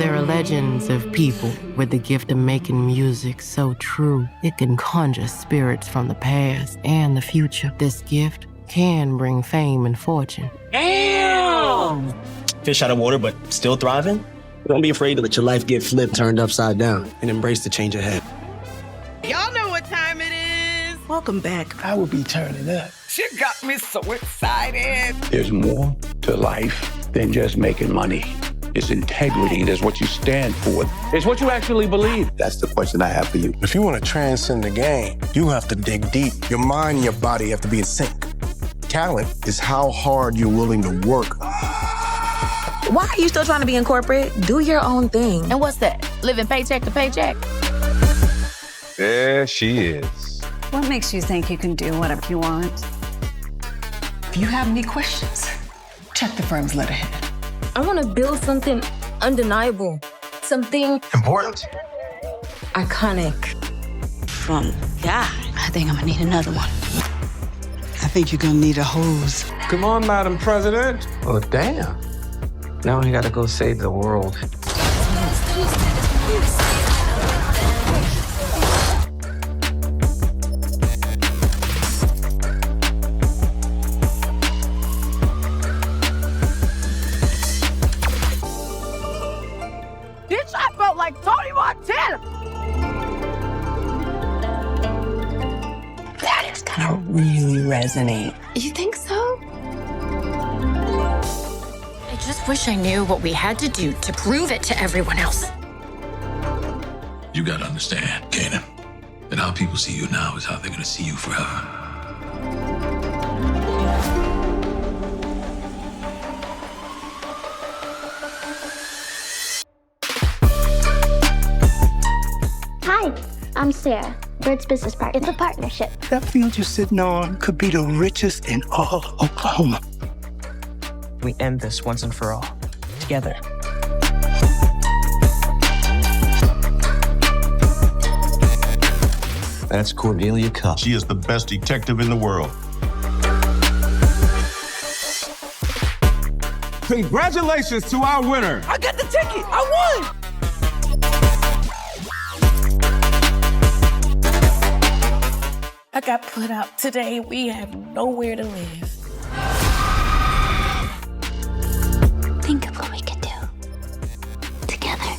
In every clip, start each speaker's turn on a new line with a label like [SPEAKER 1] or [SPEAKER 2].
[SPEAKER 1] There are legends of people with the gift of making music so true it can conjure spirits from the past and the future. This gift can bring fame and fortune.
[SPEAKER 2] Damn! Fish out of water, but still thriving? Don't be afraid to let your life get flipped, turned upside down, and embrace the change ahead.
[SPEAKER 3] Y'all know what time it is.
[SPEAKER 4] Welcome back.
[SPEAKER 5] I will be turning up.
[SPEAKER 3] She got me so excited.
[SPEAKER 5] There's more to life than just making money. It's integrity. It's what you stand for. It's what you actually believe. That's the question I have for you.
[SPEAKER 6] If you want to transcend the game, you have to dig deep. Your mind and your body have to be in sync. Talent is how hard you're willing to work.
[SPEAKER 4] Why are you still trying to be in corporate? Do your own thing.
[SPEAKER 7] And what's that? Living paycheck to paycheck?
[SPEAKER 8] There she is.
[SPEAKER 9] What makes you think you can do whatever you want?
[SPEAKER 10] If you have any questions, check the firm's letterhead.
[SPEAKER 7] I want to build something undeniable. Something
[SPEAKER 6] Important?
[SPEAKER 7] iconic.
[SPEAKER 4] From God.
[SPEAKER 9] I think I'm gonna need another one.
[SPEAKER 10] I think you're gonna need a hose.
[SPEAKER 8] Come on, Madam President.
[SPEAKER 11] Oh, damn. Now I gotta go save the world.
[SPEAKER 7] Bitch, I felt like Tony Montana.
[SPEAKER 10] That is gonna really resonate.
[SPEAKER 7] You think so? I just wish I knew what we had to do to prove it to everyone else.
[SPEAKER 12] You gotta understand, Kanan, that how people see you now is how they're gonna see you forever.
[SPEAKER 13] Hi, I'm Sarah, Bird's business partner. It's a partnership.
[SPEAKER 6] That field you're sitting on could be the richest in all Oklahoma.
[SPEAKER 11] We end this once and for all. Together.
[SPEAKER 12] That's Cordelia Cup.
[SPEAKER 8] She is the best detective in the world. Congratulations to our winner.
[SPEAKER 3] I got the ticket. I won. I got put out today. We have nowhere to live.
[SPEAKER 13] Think of what we could do together.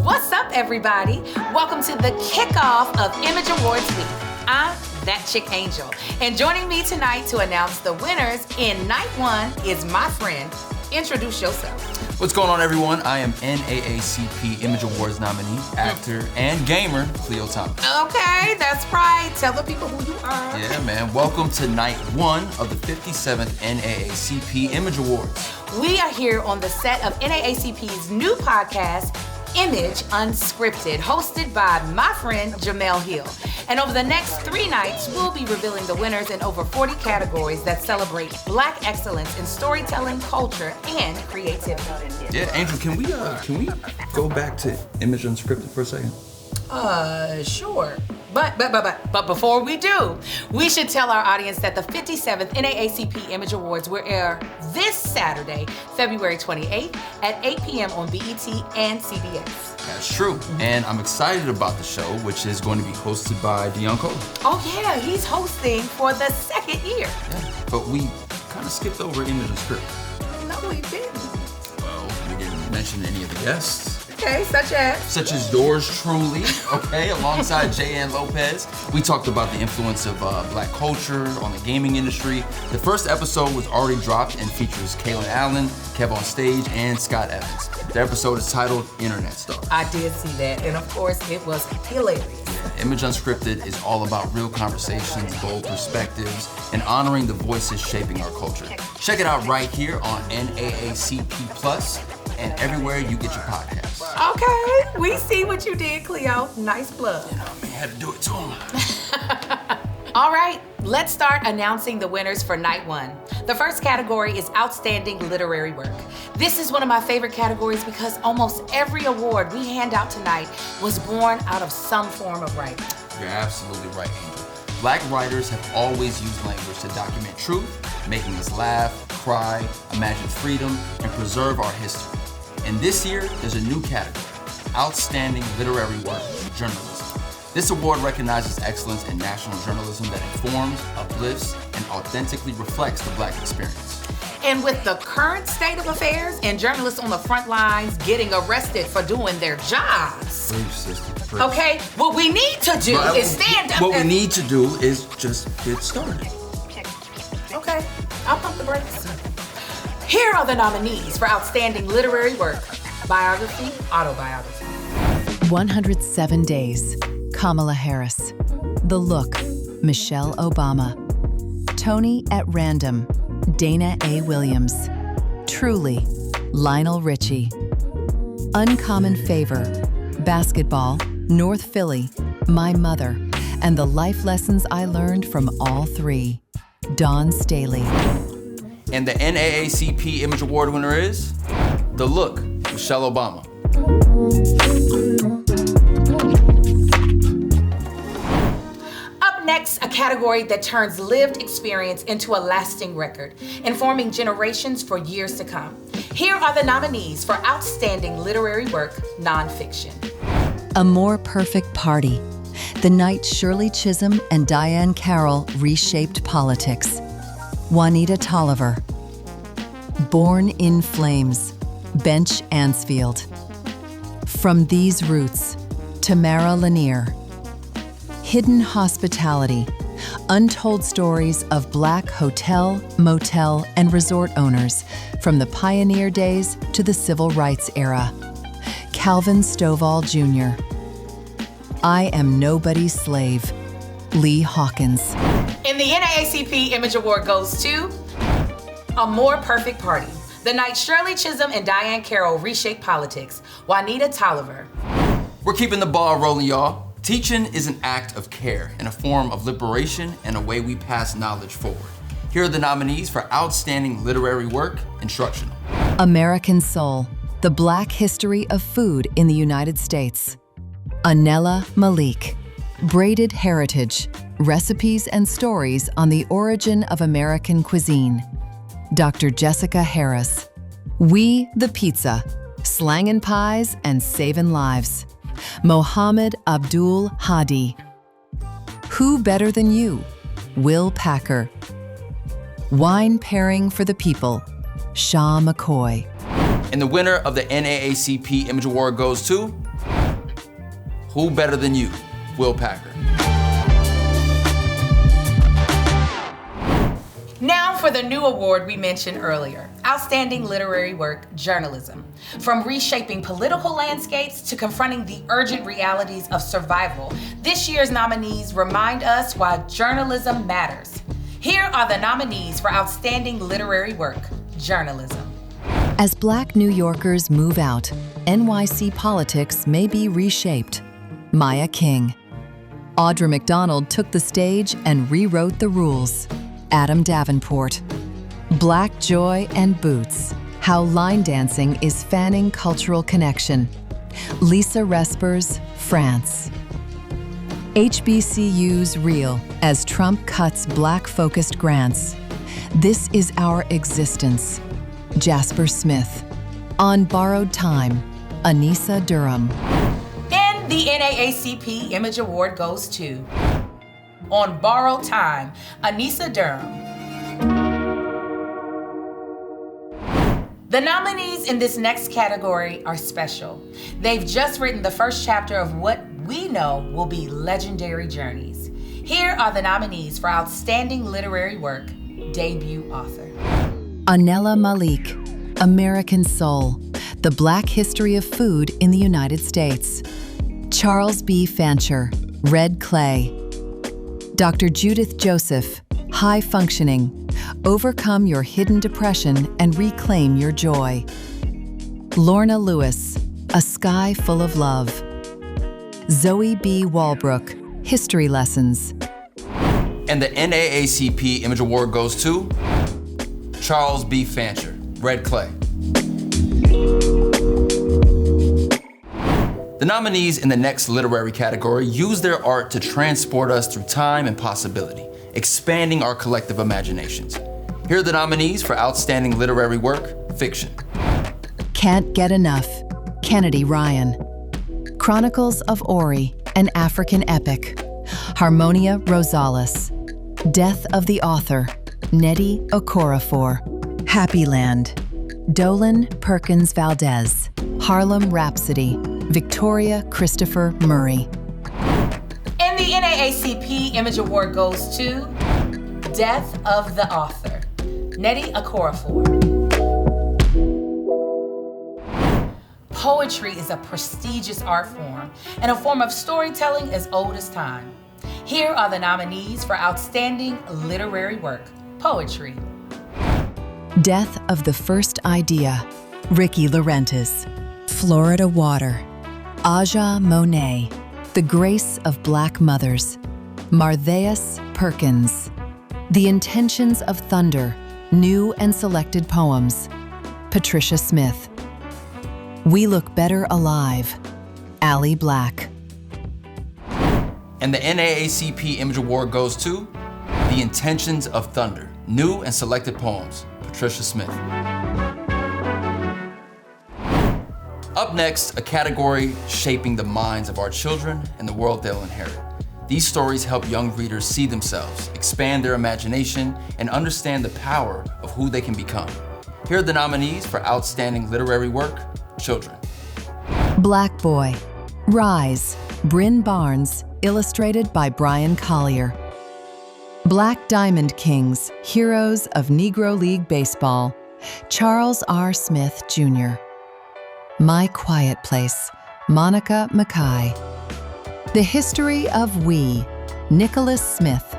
[SPEAKER 14] What's up, everybody? Welcome to the kickoff of Image Awards Week. I'm that chick Angel, and joining me tonight to announce the winners in night one is my friend. Introduce yourself.
[SPEAKER 15] What's going on, everyone? I am NAACP Image Awards nominee, actor, and gamer, Khleo Thomas.
[SPEAKER 14] Okay, that's right. Tell the people who you are.
[SPEAKER 15] Yeah, man. Welcome to night one of the 57th NAACP Image Awards.
[SPEAKER 14] We are here on the set of NAACP's new podcast, Image Unscripted, hosted by my friend Jamel Hill. And over the next 3 nights, we'll be revealing the winners in over 40 categories that celebrate Black excellence in storytelling, culture, and creativity.
[SPEAKER 15] Yeah, Angel, can we go back to Image Unscripted for a second?
[SPEAKER 14] Sure. But before we do, we should tell our audience that the 57th NAACP Image Awards will air this Saturday, February 28th at 8 p.m. on BET and CBS.
[SPEAKER 15] That's true. And I'm excited about the show, which is going to be hosted by Dion Cole.
[SPEAKER 14] Oh yeah, he's hosting for the 2nd year.
[SPEAKER 15] Yeah, but we kind of skipped over Image Unscripted.
[SPEAKER 14] No, we didn't.
[SPEAKER 15] Well, we didn't mention any of the guests.
[SPEAKER 14] Okay, such as
[SPEAKER 15] yours truly, okay, alongside J.N. Lopez. We talked about the influence of Black culture on the gaming industry. The first episode was already dropped and features Kaylin Allen, Kev on Stage, and Scott Evans. The episode is titled Internet Star.
[SPEAKER 14] I did see that, and of course, it was hilarious.
[SPEAKER 15] Yeah, Image Unscripted is all about real conversations, bold perspectives, and honoring the voices shaping our culture. Check it out right here on NAACP Plus and everywhere you get your podcasts.
[SPEAKER 14] Okay, we see what you did, Khleo. Nice plug.
[SPEAKER 15] You know, I had to do it to him.
[SPEAKER 14] All right, let's start announcing the winners for night one. The first category is Outstanding Literary Work. This is one of my favorite categories because almost every award we hand out tonight was born out of some form of writing.
[SPEAKER 15] You're absolutely right, Angel. Black writers have always used language to document truth, making us laugh, cry, imagine freedom, and preserve our history. And this year, there's a new category, Outstanding Literary Work, Journalism. This award recognizes excellence in national journalism that informs, uplifts, and authentically reflects the Black experience.
[SPEAKER 14] And with the current state of affairs and journalists on the front lines getting arrested for doing their jobs.
[SPEAKER 15] Brave, sister, brave.
[SPEAKER 14] Okay, what we need to do is stand up.
[SPEAKER 15] What we need to do is just get started.
[SPEAKER 14] Okay, I'll pump the brakes. Here are the nominees for Outstanding Literary Work, Biography, Autobiography.
[SPEAKER 16] 107 Days, Kamala Harris. The Look, Michelle Obama. Tony at Random, Dana A. Williams. Truly, Lionel Richie. Uncommon Favor, Basketball, North Philly, My Mother, and the life lessons I learned from all three. Dawn Staley.
[SPEAKER 15] And the NAACP Image Award winner is The Look, Michelle Obama.
[SPEAKER 14] Up next, a category that turns lived experience into a lasting record, informing generations for years to come. Here are the nominees for Outstanding Literary Work, Nonfiction.
[SPEAKER 16] A More Perfect Party, the night Shirley Chisholm and Diane Carroll reshaped politics. Juanita Tolliver. Born in Flames, Bench Ansfield. From These Roots, Tamara Lanier. Hidden Hospitality, untold stories of Black hotel, motel, and resort owners from the pioneer days to the civil rights era. Calvin Stovall Jr. I Am Nobody's Slave, Lee Hawkins.
[SPEAKER 14] And the NAACP Image Award goes to A More Perfect Party, the night Shirley Chisholm and Diane Carroll reshaped politics, Juanita Tolliver.
[SPEAKER 15] We're keeping the ball rolling, y'all. Teaching is an act of care and a form of liberation and a way we pass knowledge forward. Here are the nominees for Outstanding Literary Work, Instructional.
[SPEAKER 16] American Soul, the Black History of Food in the United States. Anela Malik, Braided Heritage, Recipes and Stories on the Origin of American Cuisine. Dr. Jessica Harris, We the Pizza, Slangin' Pies and Savin' Lives. Mohammed Abdul Hadi. Who Better Than You? Will Packer. Wine Pairing for the People, Shaw McCoy.
[SPEAKER 15] And the winner of the NAACP Image Award goes to Who Better Than You? Will Packer.
[SPEAKER 14] Now for the new award we mentioned earlier, Outstanding Literary Work, Journalism. From reshaping political landscapes to confronting the urgent realities of survival, this year's nominees remind us why journalism matters. Here are the nominees for Outstanding Literary Work, Journalism.
[SPEAKER 16] As Black New Yorkers move out, NYC politics may be reshaped. Maya King. Audra McDonald took the stage and rewrote the rules. Adam Davenport. Black Joy and Boots, How Line Dancing is Fanning Cultural Connection. Lisa Respers, France. HBCU's Real, as Trump cuts Black-focused grants. This is Our Existence. Jasper Smith. On Borrowed Time, Anissa Durham.
[SPEAKER 14] And the NAACP Image Award goes to On Borrowed Time, Anissa Durham. The nominees in this next category are special. They've just written the first chapter of what we know will be legendary journeys. Here are the nominees for Outstanding Literary Work, Debut Author.
[SPEAKER 16] Anela Malik, American Soul, The Black History of Food in the United States. Charles B. Fancher, Red Clay. Dr. Judith Joseph, High Functioning, Overcome Your Hidden Depression and Reclaim Your Joy. Lorna Lewis, A Sky Full of Love. Zoe B. Walbrook, History Lessons.
[SPEAKER 15] And the NAACP Image Award goes to Charles B. Fancher, Red Clay. The nominees in the next literary category use their art to transport us through time and possibility, expanding our collective imaginations. Here are the nominees for Outstanding Literary Work, Fiction.
[SPEAKER 16] Can't Get Enough, Kennedy Ryan. Chronicles of Ori, an African epic, Harmonia Rosales. Death of the Author, Nnedi Okorafor. Happy Land, Dolan Perkins Valdez. Harlem Rhapsody, Victoria Christopher Murray.
[SPEAKER 14] And the NAACP Image Award goes to Death of the Author, Nnedi Okorafor. Poetry is a prestigious art form and a form of storytelling as old as time. Here are the nominees for Outstanding Literary Work, Poetry.
[SPEAKER 16] Death of the First Idea, Ricky Laurentiis. Florida Water, Aja Monet. The Grace of Black Mothers, Martheus Perkins. The Intentions of Thunder, New and Selected Poems, Patricia Smith. We Look Better Alive, Allie Black.
[SPEAKER 15] And the NAACP Image Award goes to The Intentions of Thunder, New and Selected Poems, Patricia Smith. Up next, a category shaping the minds of our children and the world they'll inherit. These stories help young readers see themselves, expand their imagination, and understand the power of who they can become. Here are the nominees for Outstanding Literary Work, Children.
[SPEAKER 16] Black Boy, Rise, Bryn Barnes, illustrated by Brian Collier. Black Diamond Kings, Heroes of Negro League Baseball, Charles R. Smith, Jr. My Quiet Place, Monica Mackay. The History of We, Nicholas Smith.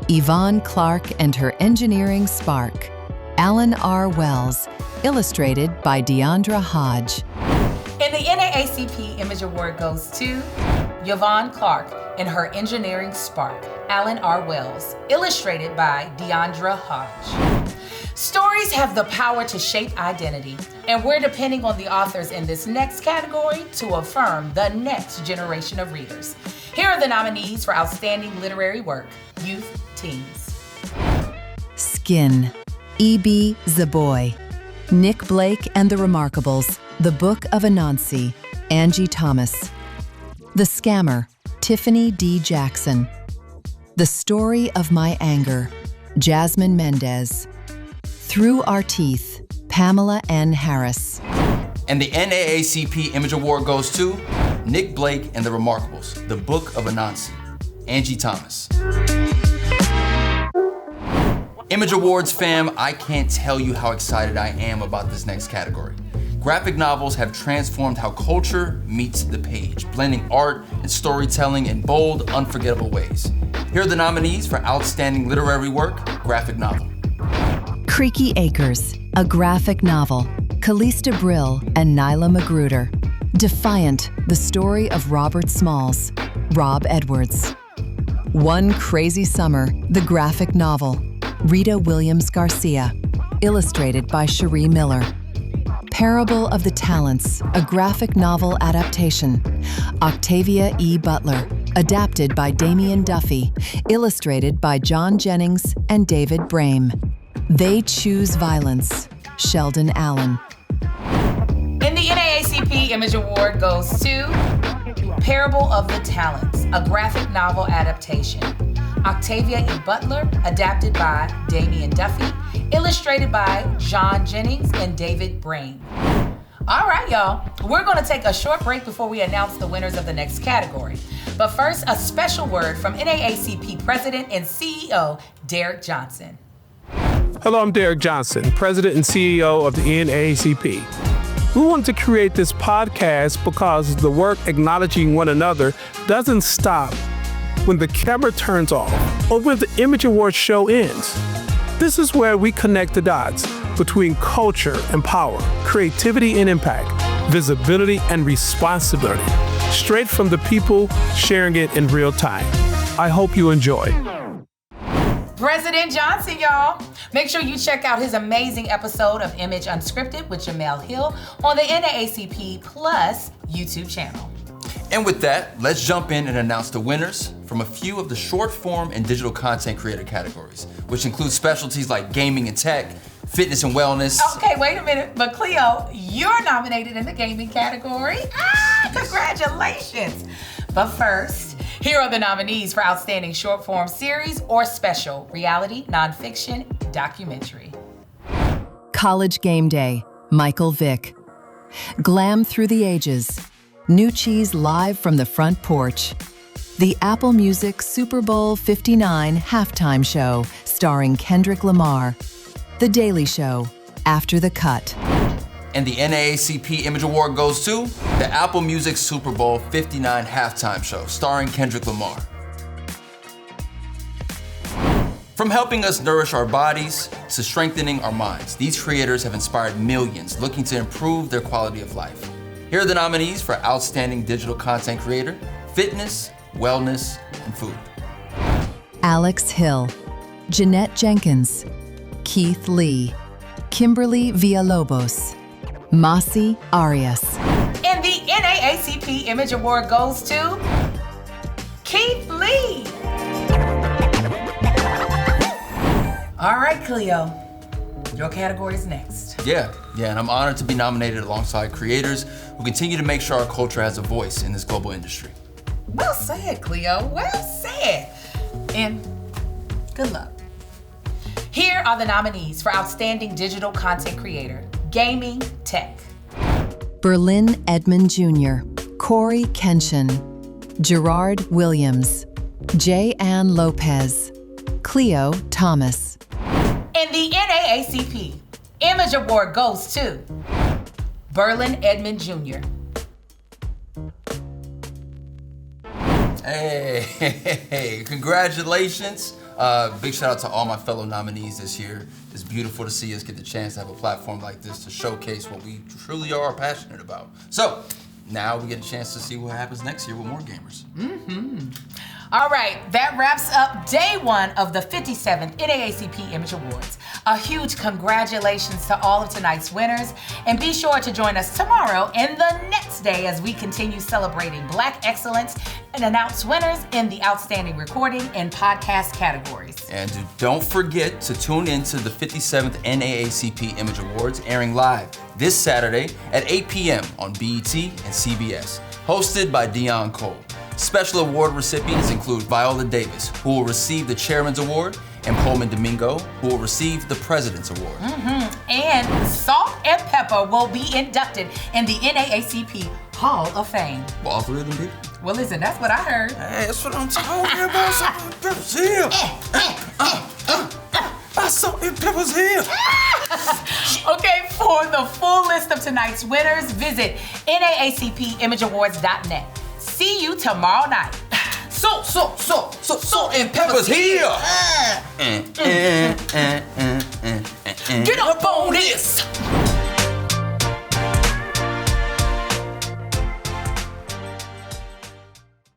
[SPEAKER 16] Yvonne Clark and Her Engineering Spark, Alan R. Wells, illustrated by Deandra Hodge.
[SPEAKER 14] And the NAACP Image Award goes to Yvonne Clark and Her Engineering Spark, Alan R. Wells, illustrated by Deandra Hodge. Stories have the power to shape identity, and we're depending on the authors in this next category to affirm the next generation of readers. Here are the nominees for Outstanding Literary Work, Youth Teens.
[SPEAKER 16] Skin, E.B. Zaboy. Nick Blake and the Remarkables, The Book of Anansi, Angie Thomas. The Scammer, Tiffany D. Jackson. The Story of My Anger, Jasmine Mendez. Through Our Teeth, Pamela N. Harris.
[SPEAKER 15] And the NAACP Image Award goes to Nick Blake and the Remarkables, The Book of Anansi, Angie Thomas. Image Awards fam, I can't tell you how excited I am about this next category. Graphic novels have transformed how culture meets the page, blending art and storytelling in bold, unforgettable ways. Here are the nominees for Outstanding Literary Work, Graphic Novel.
[SPEAKER 16] Creaky Acres, a graphic novel, Callista Brill and Nyla Magruder. Defiant, the story of Robert Smalls, Rob Edwards. One Crazy Summer, the graphic novel, Rita Williams Garcia, illustrated by Cherie Miller. Parable of the Talents, a graphic novel adaptation, Octavia E. Butler, adapted by Damian Duffy, illustrated by John Jennings and David Brame. They Choose Violence, Sheldon Allen.
[SPEAKER 14] And the NAACP Image Award goes to Parable of the Talents, a graphic novel adaptation, Octavia E. Butler, adapted by Damian Duffy, illustrated by John Jennings and David Brame. All right, y'all. We're going to take a short break before we announce the winners of the next category. But first, a special word from NAACP President and CEO, Derek Johnson.
[SPEAKER 17] Hello, I'm Derek Johnson, President and CEO of the NAACP. We wanted to create this podcast because the work acknowledging one another doesn't stop when the camera turns off or when the Image Awards show ends. This is where we connect the dots between culture and power, creativity and impact, visibility and responsibility, straight from the people sharing it in real time. I hope you enjoy.
[SPEAKER 14] President Johnson, y'all. Make sure you check out his amazing episode of Image Unscripted with Jemele Hill on the NAACP Plus YouTube channel.
[SPEAKER 15] And with that, let's jump in and announce the winners from a few of the short form and digital content creator categories, which include specialties like gaming and tech, fitness and wellness.
[SPEAKER 14] Okay, wait a minute. But Khleo, you're nominated in the gaming category. Congratulations. But first, here are the nominees for Outstanding Short Form Series or Special Reality Nonfiction Documentary.
[SPEAKER 16] College Game Day, Michael Vick. Glam Through the Ages, New Cheese Live from the Front Porch. The Apple Music Super Bowl 59 Halftime Show, starring Kendrick Lamar. The Daily Show, After the Cut.
[SPEAKER 15] And the NAACP Image Award goes to the Apple Music Super Bowl 59 Halftime Show, starring Kendrick Lamar. From helping us nourish our bodies to strengthening our minds, these creators have inspired millions looking to improve their quality of life. Here are the nominees for Outstanding Digital Content Creator, Fitness, Wellness, and Food.
[SPEAKER 16] Alex Hill, Jeanette Jenkins, Keith Lee, Kimberly Villalobos, Masi Arias.
[SPEAKER 14] And the NAACP Image Award goes to Keith Lee. All right, Khleo, your category is next.
[SPEAKER 15] Yeah, and I'm honored to be nominated alongside creators who continue to make sure our culture has a voice in this global industry.
[SPEAKER 14] Well said, Khleo, well said. And good luck. Here are the nominees for Outstanding Digital Content Creator, Gaming Tech.
[SPEAKER 16] Berlin Edmond Jr., Corey Kenshin, Gerard Williams, J. Ann Lopez, Khleo Thomas.
[SPEAKER 14] And the NAACP Image Award goes to Berlin Edmond Jr.
[SPEAKER 15] Hey, congratulations. Big shout out to all my fellow nominees this year. It's beautiful to see us get the chance to have a platform like this to showcase what we truly are passionate about. So now we get a chance to see what happens next year with more gamers.
[SPEAKER 14] All right, that wraps up day one of the 57th NAACP Image Awards. A huge congratulations to all of tonight's winners, and be sure to join us tomorrow and the next day as we continue celebrating Black excellence and announce winners in the Outstanding Recording and Podcast categories.
[SPEAKER 15] And don't forget to tune in to the 57th NAACP Image Awards, airing live this Saturday at 8 p.m. on BET and CBS, hosted by Dion Cole. Special award recipients include Viola Davis, who will receive the Chairman's Award, and Pullman Domingo, who will receive the President's Award.
[SPEAKER 14] And Salt and Pepper will be inducted in the NAACP Hall of Fame.
[SPEAKER 15] Well, all three of them did?
[SPEAKER 14] Well, listen, that's what I heard.
[SPEAKER 15] Hey, that's what I'm talking about. Salt and Pepper's here. Salt and Pepper's here.
[SPEAKER 14] Okay, for the full list of tonight's winners, visit NAACPImageAwards.net. See you tomorrow night.
[SPEAKER 15] Salt and Pepper's here. Get up on this.